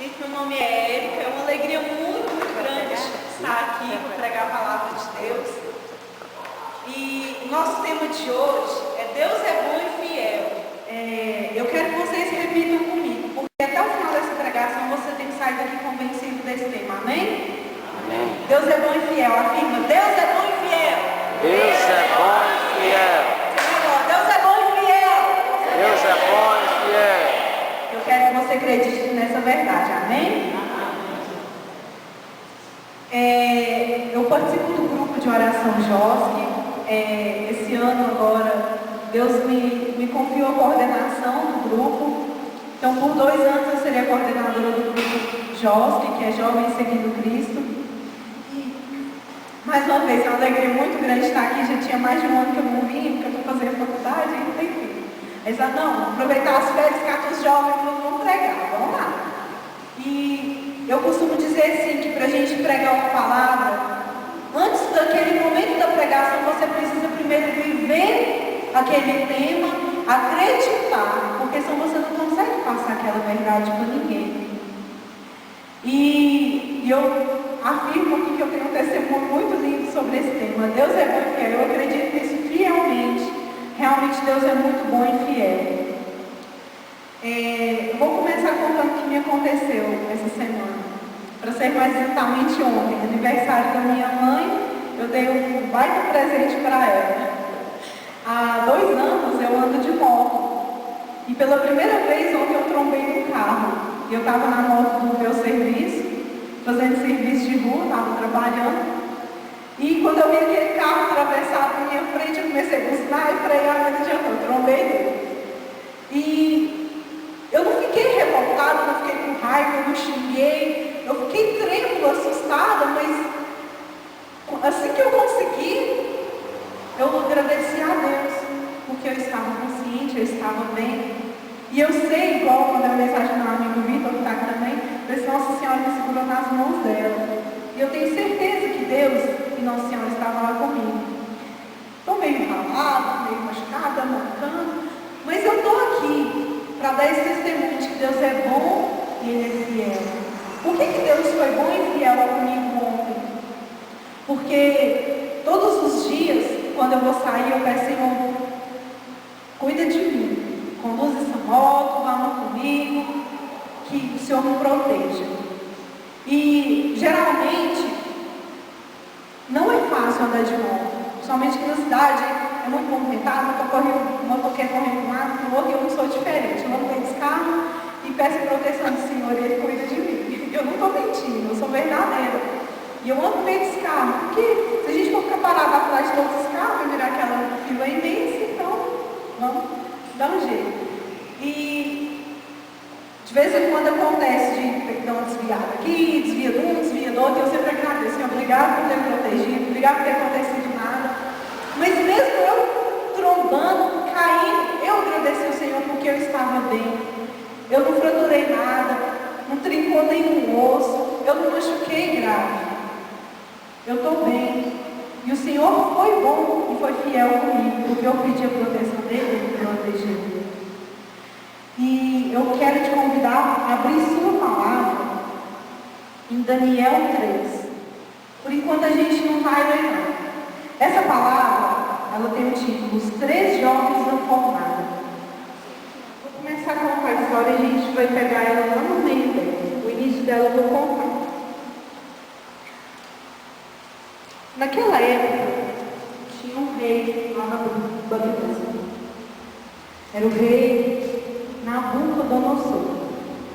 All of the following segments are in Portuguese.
Gente, meu nome é Érica, é uma alegria muito grande estar aqui para pregar a palavra de Deus. E o nosso tema de hoje é Deus é bom e fiel. Eu quero que vocês repitam comigo, porque até o final dessa pregação você tem que sair daqui convencido desse tema, amém? Amém. Deus é bom e fiel, afirma, Deus é bom e fiel. Deus é bom e fiel. Deus é bom e fiel. Deus é bom e fiel. Eu quero que você acredite nessa verdade, amém? Eu participo do grupo de oração JOSC. Esse ano agora, Deus me confiou a coordenação do grupo. Então, por 2 anos eu serei a coordenadora do grupo JOSC, que é Jovens Seguindo Cristo. E, mais uma vez, é uma alegria muito grande estar aqui. Já tinha mais de um ano que eu não vim, porque eu estou fazendo faculdade e não tem filho. Eles falaram, não, aproveitar as férias, que os jovens vão pregar, vamos lá. E eu costumo dizer assim, que para a gente pregar uma palavra, antes daquele momento da pregação, você precisa primeiro viver aquele tema, acreditar, porque senão você não consegue passar aquela verdade para ninguém. E eu afirmo aqui que eu tenho um testemunho muito lindo sobre esse tema. Deus é bom e fiel, eu acredito nisso fielmente. Realmente Deus é muito bom e fiel. Vou começar contando o que me aconteceu essa semana. Para ser mais exatamente ontem, aniversário da minha mãe, eu dei um baita presente para ela. Há 2 anos eu ando de moto. E pela primeira vez ontem eu trombei no carro. Eu estava na moto do meu serviço, fazendo serviço de rua, estava trabalhando. E quando eu vi aquele carro atravessado na minha frente, eu comecei a buzinar e frear, mas não adiantou, eu trombei dele. E eu não fiquei revoltada, não fiquei com raiva, eu não xinguei, eu fiquei trêmula, assustada, mas assim que eu consegui, eu agradeci a Deus, porque eu estava consciente, eu estava bem. E eu sei, igual quando eu mensagem do meu amigo Vitor, que está aqui também, desse Nossa Senhora me segurou nas mãos dela. E eu tenho certeza que Deus e Nossa Senhora estavam lá comigo. Estou meio ralada, meio machucada, mancando, mas eu estou aqui para dar esse testemunho de que Deus é bom e Ele é fiel. Por que Deus foi bom e fiel comigo ontem? Porque todos os dias, quando eu vou sair, eu peço, Senhor, cuida de mim, conduz essa moto, vá comigo, que o Senhor me proteja. E geralmente não é fácil andar de moto, somente que na cidade é muito movimentado, o motoqueiro correndo de um lado para o outro, e eu não sou diferente. Eu ando dentro do carro e peço proteção do Senhor e Ele cuida de mim. Eu não estou mentindo, eu sou verdadeira. E eu ando dentro desse carro, porque se a gente for ficar parado atrás de todos os carros, vai virar aquela fila imensa, então vamos dar um jeito. E de vez em quando acontece de dar uma desviada aqui, desvia de um, desvia do outro, e eu sempre agradeço, Senhor, obrigado por ter me protegido, obrigado por ter acontecido nada. Mas mesmo eu trombando, caindo, eu agradeci ao Senhor porque eu estava bem. Eu não fraturei nada, não trincou nenhum osso, eu não machuquei grave. Eu estou bem. E o Senhor foi bom e foi fiel comigo, porque eu pedi a proteção dele, ele me protegeu. E eu quero te convidar a abrir sua palavra em Daniel 3. Por enquanto a gente não vai ler nada. Essa palavra, ela tem o título, Os 3 Jovens da Fornalha. Vou começar a contar a história e a gente vai pegar ela lá no meio dela. O início dela eu vou contar. Naquela época, tinha um rei lá na Babilônia. Era o rei Nabucodonosor.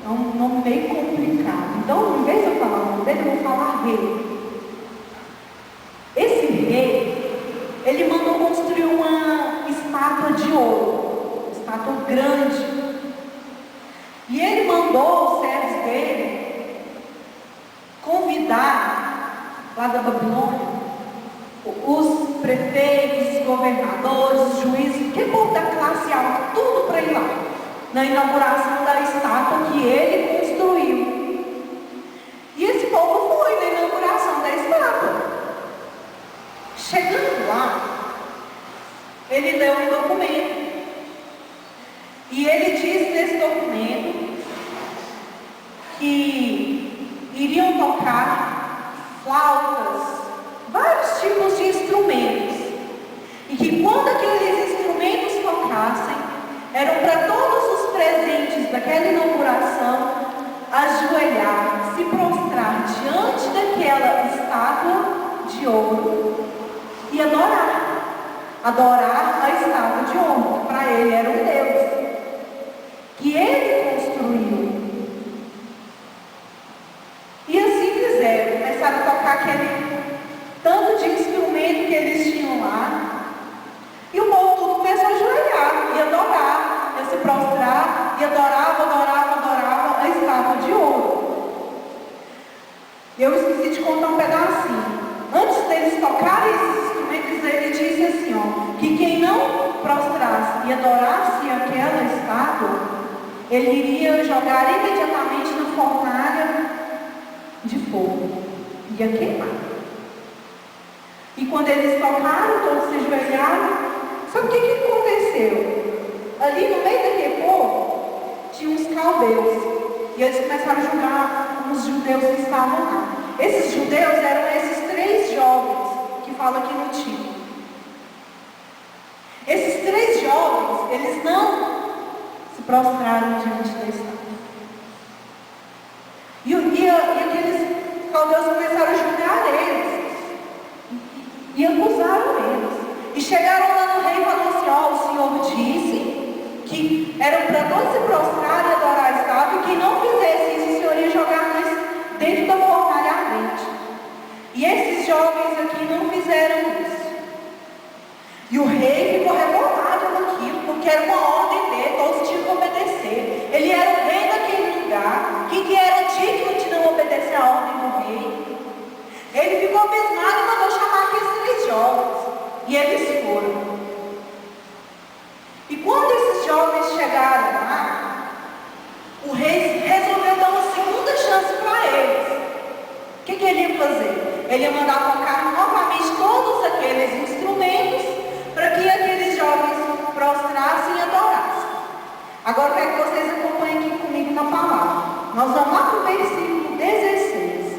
É um nome bem complicado. Então, em vez de eu falar o nome dele, eu vou falar rei. Esse rei, ele mandou construir uma estátua de ouro. Uma estátua grande. E ele mandou os servos dele convidar, lá da Babilônia, os prefeitos, os governadores, os juízes, que povo da classe alta, tudo para ir lá, na inauguração da estátua que ele construiu. E esse povo foi na inauguração da estátua. Chegando lá, ele deu um documento. E ele diz nesse documento que tocar flautas, vários tipos de instrumentos. E que quando aqueles instrumentos tocassem, eram para todos os presentes daquela inauguração ajoelhar, se prostrar diante daquela estátua de ouro e adorar a estátua de ouro, que para ele era um Deus, que ele construiu. E assim fizeram, começaram a tocar aquele tanto de instrumento que eles tinham lá, e o povo tudo começou a ajoelhar, e adorar, e se prostrar, e adorava a estátua de ouro. E eu esqueci de contar um pedacinho. Antes deles tocarem esses instrumentos, ele disse assim, ó, que quem não prostrasse e adorasse aquela estátua, ele iria jogar imediatamente na fornalha de fogo, ia queimar. E quando eles tocaram, todos se ajoelharam, sabe o que aconteceu? Ali no meio daquele povo, tinha uns caldeus, e eles começaram a julgar os judeus que estavam lá. Esses judeus eram esses 3 jovens que fala aqui no título. Esses 3 jovens, eles não se prostraram diante da estátua. E aqueles caldeus começaram a julgar eles e acusaram eles. E chegaram lá no rei e falaram assim, ó, o Senhor disse que eram para todos se prostrar e adorar a estátua, e quem não fizesse isso, o Senhor ia jogar nós dentro da fornalha ardente. E esses jovens aqui não fizeram isso. E o rei ficou revoltado com aquilo, porque era uma ordem dele, todos tinham que obedecer. Ele era o rei daquele lugar. Quem que era digno de não obedecer a ordem do rei? Ele ficou abismado e mandou chamar aqueles 3 jovens. E eles foram. E quando esses jovens chegaram lá, o rei resolveu dar uma segunda chance para eles. O que ele ia fazer? Ele ia mandar tocar novamente todos aqueles instrumentos para que aqueles jovens prostrassem e adorassem. Agora eu quero que vocês acompanhem aqui comigo na palavra. Nós vamos lá para o versículo 16.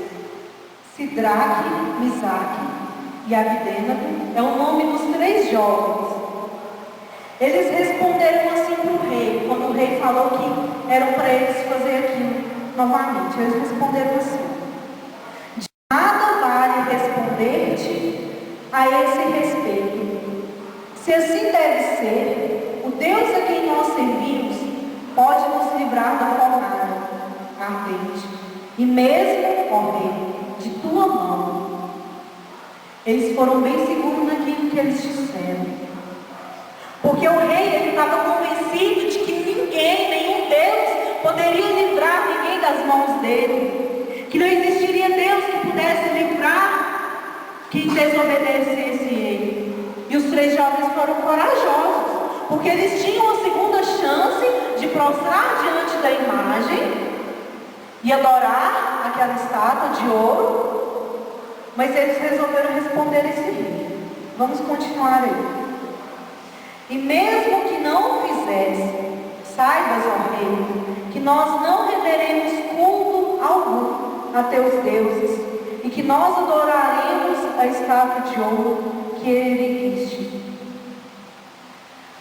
Sidraque, Misaque e Abdênego é o nome dos 3 jovens. Eles responderam assim para o rei, quando o rei falou que eram para eles fazer aquilo novamente. Eles responderam assim: de nada vale responder-te a esse respeito. Se assim deve ser, o Deus a quem nós servimos pode nos livrar da fornalha ardente, e mesmo, ó rei, de tua mão. Eles foram bem seguros naquilo que eles disseram. Porque o rei, ele estava convencido de que ninguém, nenhum Deus, poderia livrar ninguém das mãos dele. Que não existiria Deus que pudesse livrar quem desobedecesse ele. E os 3 jovens foram corajosos, porque eles tinham a segunda chance de prostrar diante da imagem e adorar aquela estátua de ouro, mas eles resolveram responder esse rei. Vamos continuar aí. E mesmo que não fizesse, saibas, ó rei, que nós não renderemos culto algum a teus deuses, e que nós adoraremos a estátua de ouro que erguiste.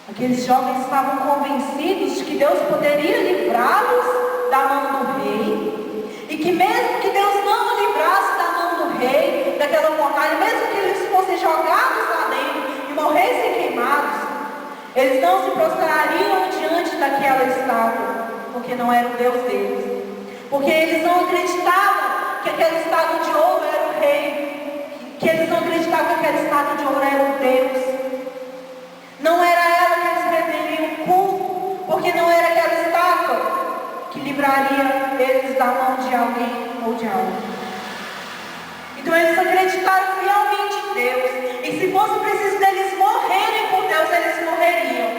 Aqueles jovens estavam convencidos de que Deus poderia livrá-los da mão do rei, e que mesmo que Deus não o livrasse da mão do rei, daquela fornalha, mesmo que eles fossem jogados lá dentro e morressem queimados, eles não se prostrariam diante daquela estátua, porque não era o Deus deles. Porque eles não acreditavam que aquela estátua de ouro era o rei, que eles não acreditavam que aquela estátua de ouro era o Deus. Não era ela que eles renderiam culto, porque não era aquela estátua que livraria eles da mão de alguém ou de algo. Então eles acreditaram fielmente em Deus. E se fosse preciso deles morrerem por Deus, eles morreriam.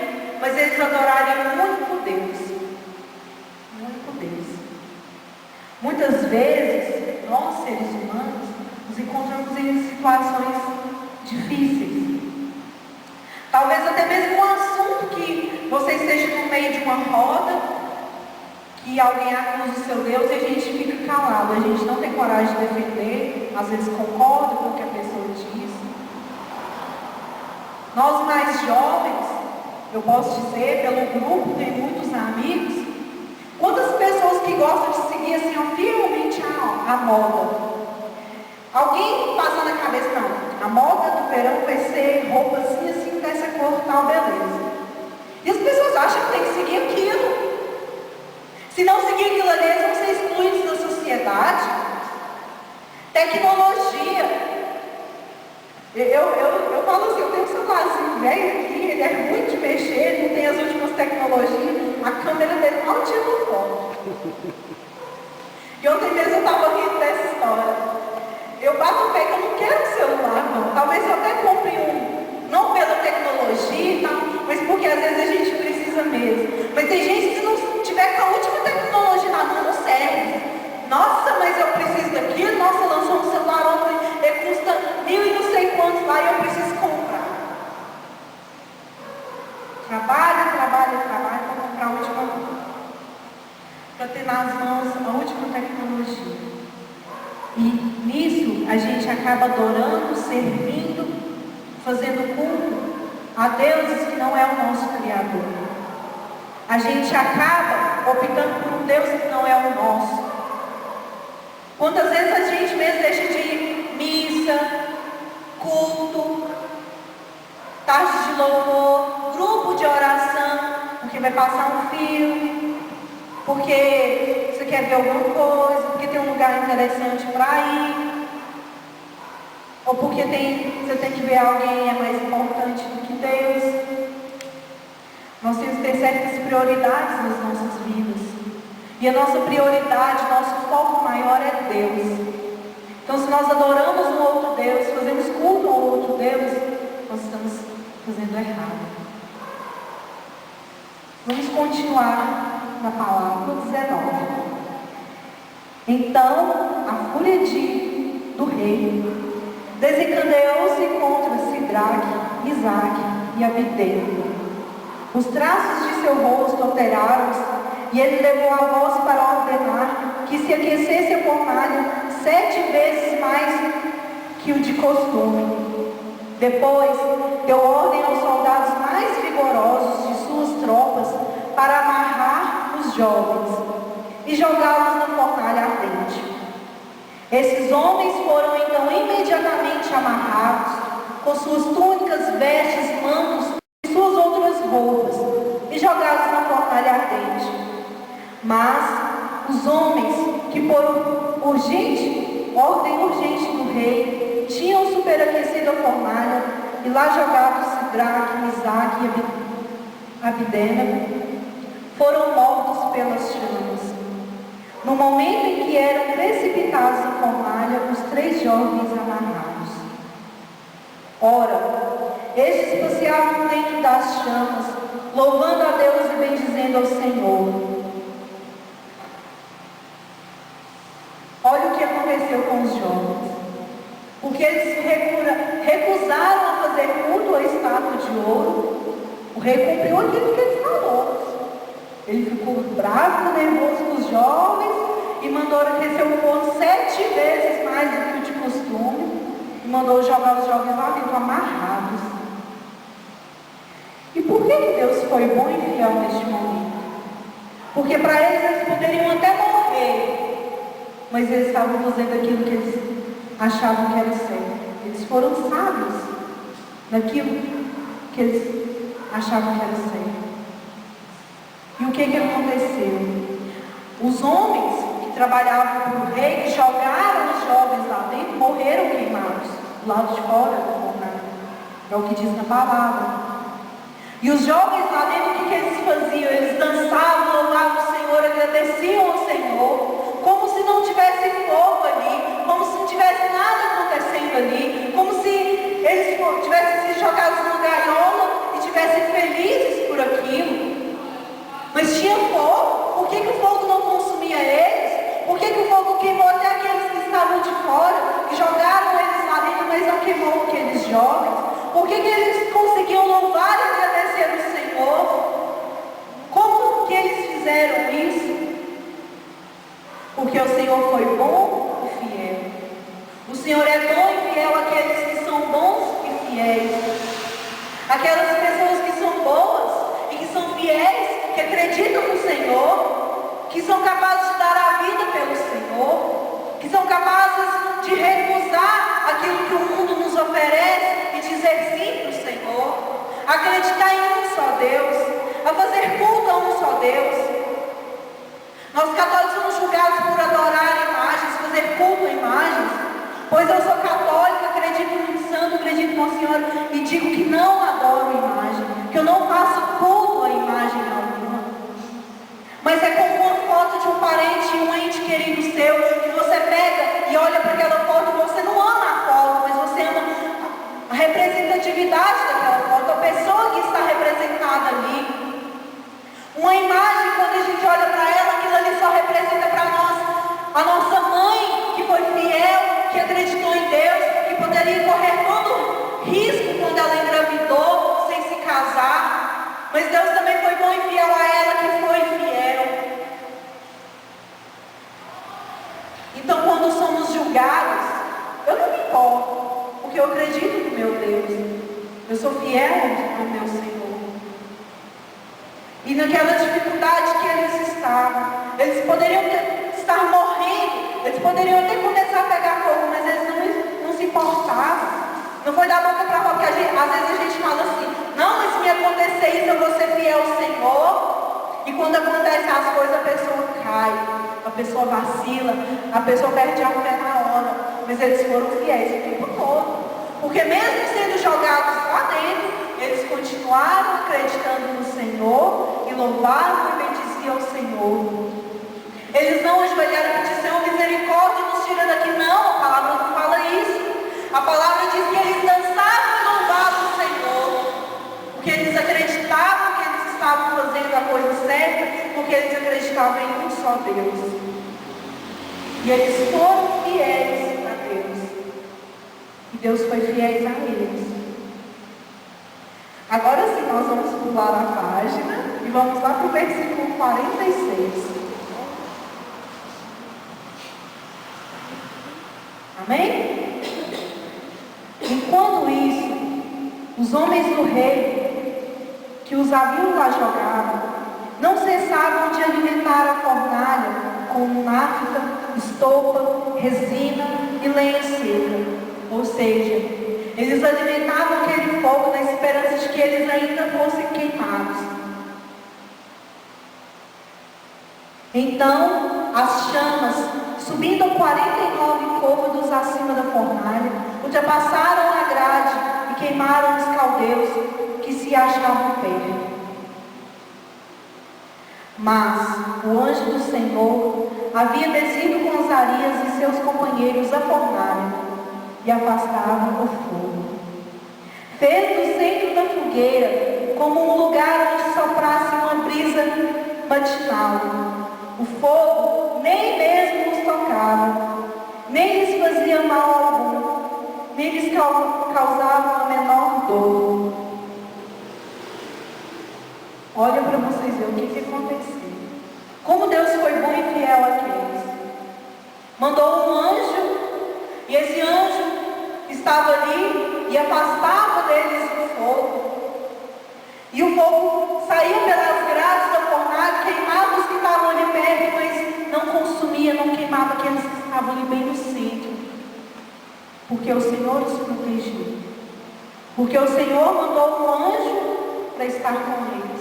Mas eles adorariam o único Deus. O único Deus. Muitas vezes, nós seres humanos, nos encontramos em situações difíceis. Talvez até mesmo um assunto que você esteja no meio de uma roda, que alguém acusa o seu Deus e a gente fica calado, a gente não tem coragem de defender, às vezes concorda com o que a pessoa diz. Nós mais jovens, eu posso dizer, pelo grupo, tem muitos amigos, quantas pessoas que gostam de seguir assim, ó, fielmente a moda. Alguém passa na cabeça, não, a moda do verão vai ser roupa assim, assim, dessa cor, tal, beleza. E as pessoas acham que tem que seguir aquilo. Se não seguir aquilo ali, eles vão ser excluídos da sociedade. Tecnologia. Eu falo assim, eu tenho um celularzinho velho aqui, ele é ruim de mexer, ele não tem as últimas tecnologias, a câmera dele mal tira foto. E ontem mesmo eu estava rindo dessa história. Eu bato o pé que eu não quero um celular, não. Talvez eu até compre um, não pela tecnologia e tal, mas porque às vezes a gente precisa mesmo. Mas tem gente que se não tiver com a última tecnologia na mão, não serve. Nossa, mas eu preciso daquilo, nossa, lançou um celular ontem, ele custa 1.000 e não sei quantos lá e eu preciso comprar. Trabalha para comprar a última, para ter nas mãos a última tecnologia. E nisso a gente acaba adorando, servindo, fazendo culto a deuses que não é o nosso Criador. A gente acaba optando por um Deus que não é o nosso. Quantas vezes a gente mesmo deixa de ir missa, culto, tarde de louvor, grupo de oração, porque vai passar um filme, porque você quer ver alguma coisa, porque tem um lugar interessante para ir, ou porque você tem que ver alguém que é mais importante do que Deus. Nós temos que ter certas prioridades nas nossas vidas. E a nossa prioridade, nosso foco maior é Deus. Então, se nós adoramos um outro Deus, fazemos culto ao outro Deus, nós estamos fazendo errado. Vamos continuar na palavra 19. Então, a fúria do rei desencadeou-se contra Sidraque, Misaque e Abednego. Os traços de seu rosto alteraram-se, e ele levou a voz para ordenar que se aquecesse a fornalha 7 vezes mais que o de costume. Depois, deu ordem aos soldados mais vigorosos de suas tropas para amarrar os jovens e jogá-los na fornalha ardente. Esses homens foram então imediatamente amarrados com suas túnicas, vestes, mantos e suas outras roupas e jogados na fornalha ardente. Mas os homens que por ordem urgente do rei tinham superaquecido a fornalha e lá jogado Sidraque, Misaque e Abednego foram mortos pelas chamas. No momento em que eram precipitados na fornalha, os 3 jovens amarrados. Ora, estes passeavam dentro das chamas, louvando a Deus e bendizendo ao Senhor. Olha o que aconteceu com os jovens. Porque eles recusaram a fazer culto à estátua de ouro, o rei cumpriu aquilo que ele falou. Ele ficou bravo, nervoso com os jovens e mandou aquecer o forno 7 vezes mais do que o de costume e mandou jogar os jovens lá dentro amarrados. E por que Deus foi bom e fiel neste momento? Porque para eles poderiam até morrer, mas eles estavam fazendo aquilo que eles achavam que era certo. Eles foram sábios naquilo que eles achavam que era certo. E o que aconteceu? Os homens que trabalhavam para o rei, que jogaram os jovens lá dentro, morreram queimados, do lado de fora da fornalha. É o que diz na palavra. E os jovens lá dentro, o que eles faziam? Eles dançavam, louvavam o Senhor, agradeciam ao Senhor, como se não tivesse fogo ali, como se não tivesse nada acontecendo ali, como se eles tivessem sido jogados numa gaiola e estivessem felizes por aquilo. Mas tinha fogo. Por que o fogo não consumia eles? Por que o fogo queimou até aqueles que estavam de fora, que jogaram eles lá dentro, mas não queimou aqueles jovens? Por que eles conseguiam louvar e agradecer o Senhor? Como que eles fizeram isso? porque o Senhor foi bom e fiel. O Senhor é bom e fiel àqueles que são bons e fiéis. Aquelas pessoas que são boas e que são fiéis, que acreditam no Senhor, que são capazes de dar a vida pelo Senhor, que são capazes de recusar aquilo que o mundo nos oferece e dizer sim para o Senhor, acreditar em um só Deus, a fazer culto a um só Deus. Nós católicos somos julgados por adorar imagens, fazer culto a imagens, pois eu sou católica, acredito no santo, acredito no Senhor e digo que não adoro imagem, que eu não faço culto a imagem alguma. Mas é como uma foto de um parente, um ente querido seu, que você pega e olha para aquela foto e você não ama a foto, mas você ama a representatividade daquela foto, a pessoa que está representada ali. Uma imagem, quando a gente olha para ela, aquilo ali só representa para nós a nossa mãe, que foi fiel, que acreditou em Deus, que poderia correr todo risco quando ela engravidou, sem se casar. Mas Deus também foi bom e fiel a ela, que foi fiel. Então, quando somos julgados, eu não me importo, porque eu acredito no meu Deus. Eu sou fiel ao meu Senhor. E naquela dificuldade que eles estavam, eles poderiam estar morrendo, eles poderiam até começar a pegar fogo, mas eles não se importavam. Não foi da boca para fora, porque às vezes a gente fala assim, não, mas se me acontecer isso, eu vou ser fiel ao Senhor. E quando acontecem as coisas, a pessoa cai, a pessoa vacila, a pessoa perde a fé na hora. Mas eles foram fiéis o tempo todo. Porque mesmo sendo jogados lá dentro, eles continuaram acreditando no Senhor e louvavam e bendiziam o Senhor. Eles não ajoelharam e pediram, Senhor, misericórdia, nos tira daqui. Não, a palavra não fala isso. A palavra diz que eles dançavam e louvavam o Senhor. Porque eles acreditavam que eles estavam fazendo a coisa certa, porque eles acreditavam em um só Deus. E eles foram fiéis a Deus. E Deus foi fiel a eles. Agora sim, nós vamos pular a página e vamos lá para o versículo 46. Amém? Enquanto isso, os homens do rei, que os haviam lá jogado, não cessavam de alimentar a fornalha com nafta, estopa, resina e lenha seca. Ou seja, eles alimentavam aquele fogo na esperança de que eles ainda fossem queimados. Então, as chamas, subindo 49 côvados acima da fornalha, ultrapassaram a grade e queimaram os caldeus que se achavam perto. Mas o anjo do Senhor havia descido com Azarias e seus companheiros a fornalha e afastavam o fogo. Fez do centro da fogueira como um lugar onde soprasse uma brisa matinal. O fogo nem mesmo os tocava, nem lhes fazia mal algum, nem lhes causava a menor dor. Olha para vocês verem o que aconteceu. Como Deus foi bom e fiel àqueles. Mandou um anjo, e esse anjo estava ali e afastava deles o fogo. E o fogo saía pelas grades da fornalha, queimava os que estavam ali perto, mas não consumia, não queimava aqueles que estavam ali bem no centro. Porque o Senhor os protegeu. Porque o Senhor mandou um anjo para estar com eles.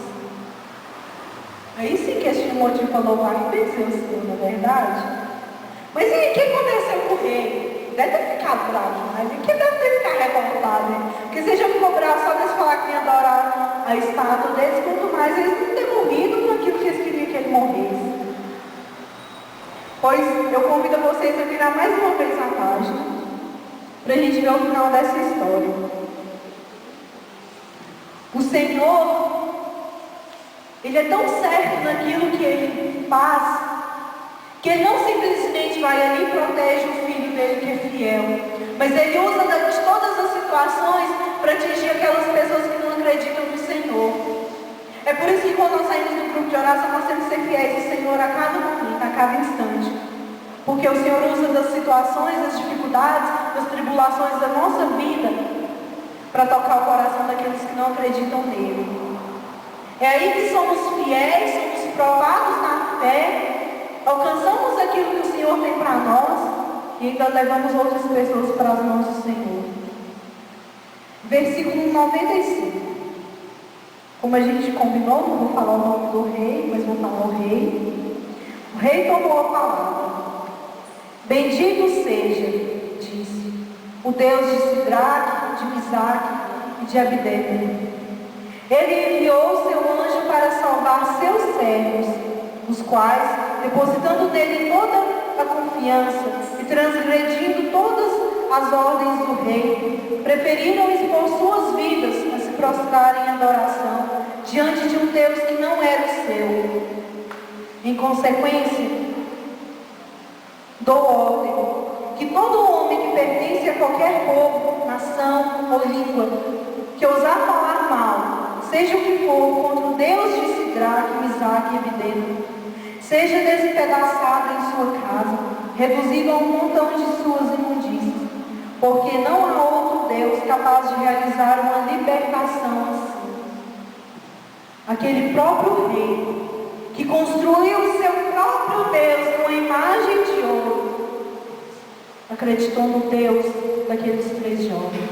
Aí sim que este motivo para louvar e benzer o Senhor, não é verdade? Mas e o que aconteceu com o rei? Deve ter ficado bravo, mas que deve ter ficado revoltado, né? Porque você já ficou bravo só de falar que ia adorar a estátua deles, quanto mais eles não ter morrido com aquilo que eles queriam que ele morresse. Pois eu convido vocês a virar mais uma vez a página, para a gente ver o final dessa história. O Senhor, Ele é tão certo naquilo que Ele faz, que Ele não simplesmente vai ali e protege o filho dele que é fiel, mas Ele usa de todas as situações para atingir aquelas pessoas que não acreditam no Senhor. É por isso que quando nós saímos do grupo de oração, nós temos que ser fiéis ao Senhor a cada momento, a cada instante. Porque o Senhor usa das situações, das dificuldades, das tribulações da nossa vida para tocar o coração daqueles que não acreditam nele. É aí que somos fiéis, somos provados na fé, alcançamos aquilo que o Senhor tem para nós e ainda levamos outras pessoas para as mãos do Senhor. Versículo 95. Como a gente combinou, não vou falar o nome do rei, mas vou falar o rei. O rei tomou a palavra. Bendito seja, disse, o Deus de Sidraque, de Misaque e de Abdenego. Ele enviou seu anjo para salvar seus servos, os quais, depositando nele toda a confiança e transgredindo todas as ordens do rei, preferiram expor suas vidas a se prostrarem em adoração diante de um Deus que não era o seu. Em consequência, dou ordem que todo homem que pertence a qualquer povo, nação ou língua, que ousar falar mal, seja o que for, contra o Deus de Sidraque, Misaque e Abdenego, seja despedaçado em sua casa, reduzido a um montão de suas imundícias, porque não há outro Deus capaz de realizar uma libertação assim. Aquele próprio rei, que construiu o seu próprio Deus com a imagem de ouro, acreditou no Deus daqueles 3 jovens.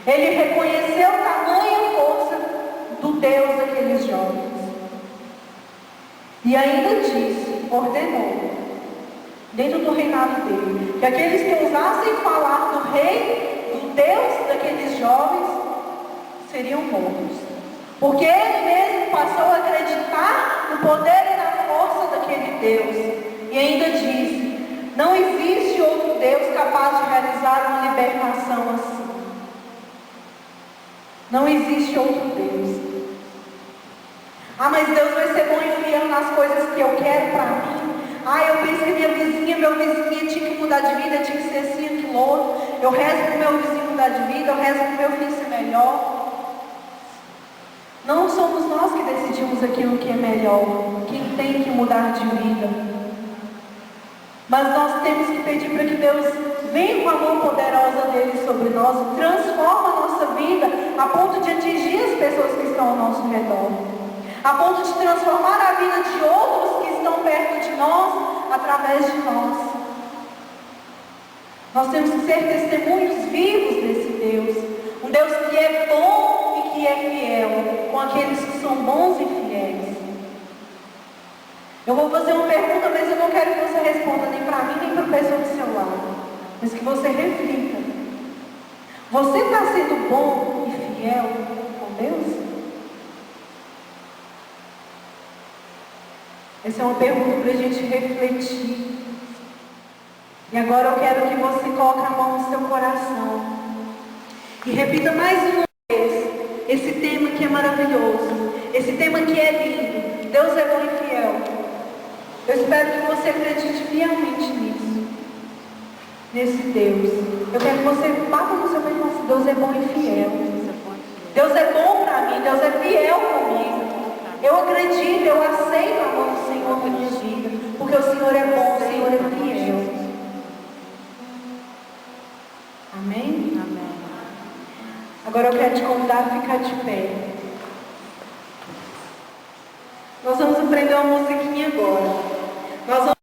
Ele reconheceu tamanha força do Deus daqueles jovens. E ainda disse, ordenou, dentro do reinado dele, que aqueles que ousassem falar do rei, do Deus daqueles jovens, seriam mortos. Porque ele mesmo passou a acreditar no poder e na força daquele Deus. E ainda disse, não existe outro Deus capaz de realizar uma libertação assim. Não existe outro Deus. Ah, mas Deus vai ser bom e fiel nas coisas que eu quero para mim. Ah, eu penso que minha vizinha, meu vizinho tinha que mudar de vida, tinha que ser assim, aquilo outro. Eu rezo para o meu vizinho mudar de vida, eu rezo para o meu filho ser melhor. Não somos nós que decidimos aquilo que é melhor, quem tem que mudar de vida. Mas nós temos que pedir para que Deus venha com a mão poderosa dele sobre nós e transforma a nossa vida a ponto de atingir as pessoas que estão ao nosso redor. A ponto de transformar a vida de outros que estão perto de nós, através de nós. Nós temos que ser testemunhos vivos desse Deus. Um Deus que é bom e que é fiel, com aqueles que são bons e fiéis. Eu vou fazer uma pergunta, mas eu não quero que você responda nem para mim, nem para a pessoa do seu lado. Mas que você reflita. Você está sendo bom e fiel com Deus? Essa é uma pergunta para a gente refletir. E agora eu quero que você coloque a mão no seu coração. E repita mais uma vez esse tema que é maravilhoso. Esse tema que é lindo. Deus é bom e fiel. Eu espero que você acredite fielmente nisso. Nesse Deus. Eu quero que você bata no seu peito e fale: Deus é bom e fiel. Deus é bom para mim. Deus é fiel comigo. Eu acredito, eu aceito a mão do Senhor na minha vida. Porque o Senhor é bom, o Senhor é fiel. Amém? Amém. Agora eu quero te convidar a ficar de pé. Nós vamos aprender uma musiquinha agora. Nós vamos